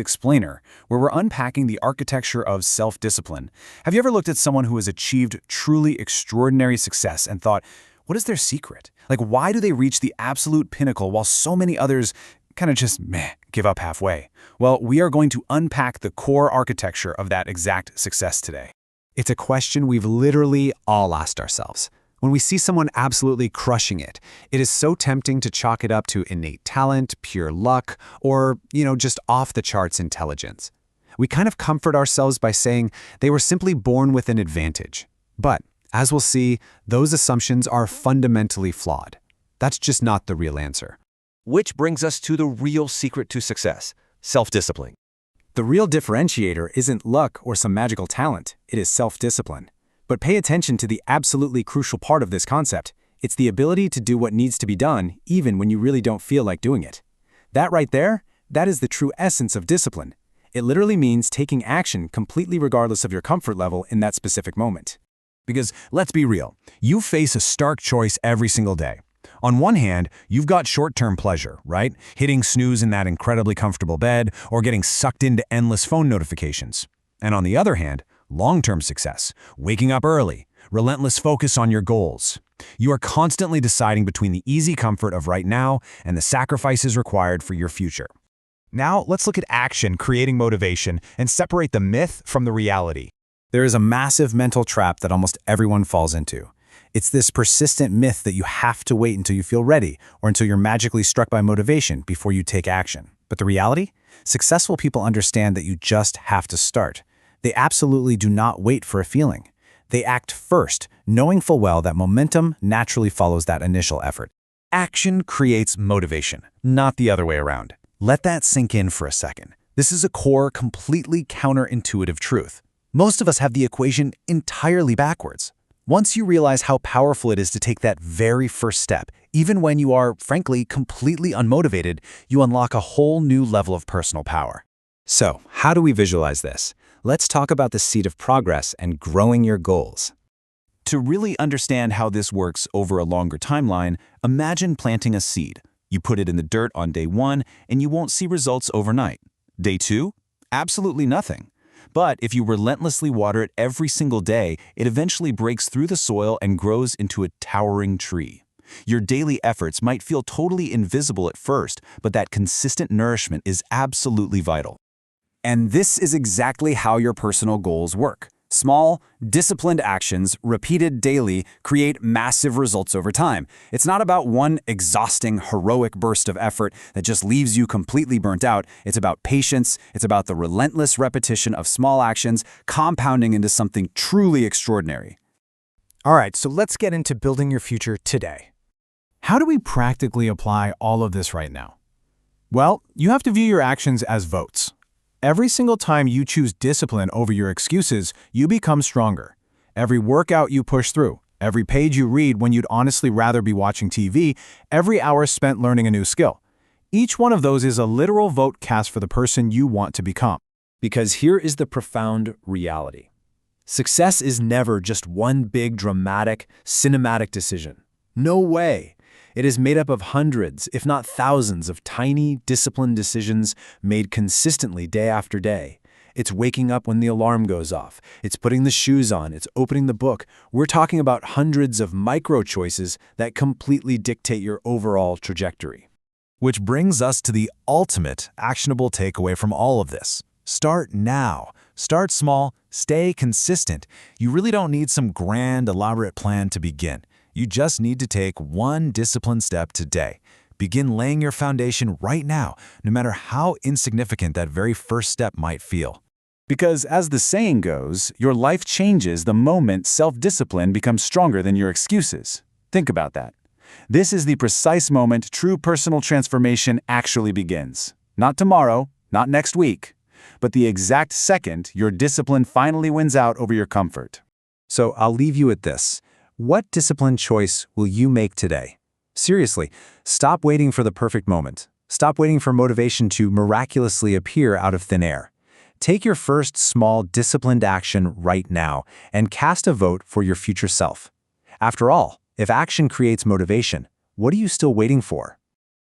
Explainer, where we're unpacking the architecture of self-discipline. Have you ever looked at someone who has achieved truly extraordinary success and thought, what is their secret? Like, why do they reach the absolute pinnacle while so many others kind of just give up halfway? Well, we are going to unpack the core architecture of that exact success today. It's a question we've literally all asked ourselves. When we see someone absolutely crushing it, it is so tempting to chalk it up to innate talent, pure luck, or, just off-the-charts intelligence. We kind of comfort ourselves by saying they were simply born with an advantage. But, as we'll see, those assumptions are fundamentally flawed. That's just not the real answer. Which brings us to the real secret to success: self-discipline. The real differentiator isn't luck or some magical talent, it is self-discipline. But pay attention to the absolutely crucial part of this concept. It's the ability to do what needs to be done, even when you really don't feel like doing it. That right there, that is the true essence of discipline. It literally means taking action completely regardless of your comfort level in that specific moment. Because let's be real, you face a stark choice every single day. On one hand, you've got short-term pleasure, right? Hitting snooze in that incredibly comfortable bed or getting sucked into endless phone notifications. And on the other hand, long-term success, waking up early, relentless focus on your goals. You are constantly deciding between the easy comfort of right now and the sacrifices required for your future. Now, let's look at action creating motivation and separate the myth from the reality. There is a massive mental trap that almost everyone falls into. It's this persistent myth that you have to wait until you feel ready or until you're magically struck by motivation before you take action. But the reality? Successful people understand that you just have to start. They absolutely do not wait for a feeling. They act first, knowing full well that momentum naturally follows that initial effort. Action creates motivation, not the other way around. Let that sink in for a second. This is a core, completely counterintuitive truth. Most of us have the equation entirely backwards. Once you realize how powerful it is to take that very first step, even when you are, frankly, completely unmotivated, you unlock a whole new level of personal power. So, how do we visualize this? Let's talk about the seed of progress and growing your goals. To really understand how this works over a longer timeline, imagine planting a seed. You put it in the dirt on day 1, and you won't see results overnight. Day 2? Absolutely nothing. But if you relentlessly water it every single day, it eventually breaks through the soil and grows into a towering tree. Your daily efforts might feel totally invisible at first, but that consistent nourishment is absolutely vital. And this is exactly how your personal goals work. Small, disciplined actions, repeated daily, create massive results over time. It's not about one exhausting, heroic burst of effort that just leaves you completely burnt out. It's about patience. It's about the relentless repetition of small actions compounding into something truly extraordinary. All right, so let's get into building your future today. How do we practically apply all of this right now? Well, you have to view your actions as votes. Every single time you choose discipline over your excuses, you become stronger. Every workout you push through, every page you read when you'd honestly rather be watching TV, every hour spent learning a new skill. Each one of those is a literal vote cast for the person you want to become. Because here is the profound reality. Success is never just one big, dramatic, cinematic decision. No way. It is made up of hundreds, if not thousands, of tiny, disciplined decisions made consistently day after day. It's waking up when the alarm goes off. It's putting the shoes on. It's opening the book. We're talking about hundreds of micro choices that completely dictate your overall trajectory. Which brings us to the ultimate actionable takeaway from all of this. Start now. Start small. Stay consistent. You really don't need some grand, elaborate plan to begin. You just need to take one disciplined step today. Begin laying your foundation right now, no matter how insignificant that very first step might feel. Because as the saying goes, your life changes the moment self-discipline becomes stronger than your excuses. Think about that. This is the precise moment true personal transformation actually begins. Not tomorrow, not next week, but the exact second your discipline finally wins out over your comfort. So I'll leave you with this. What discipline choice will you make today? Seriously, stop waiting for the perfect moment. Stop waiting for motivation to miraculously appear out of thin air. Take your first small disciplined action right now and cast a vote for your future self. After all, if action creates motivation, what are you still waiting for?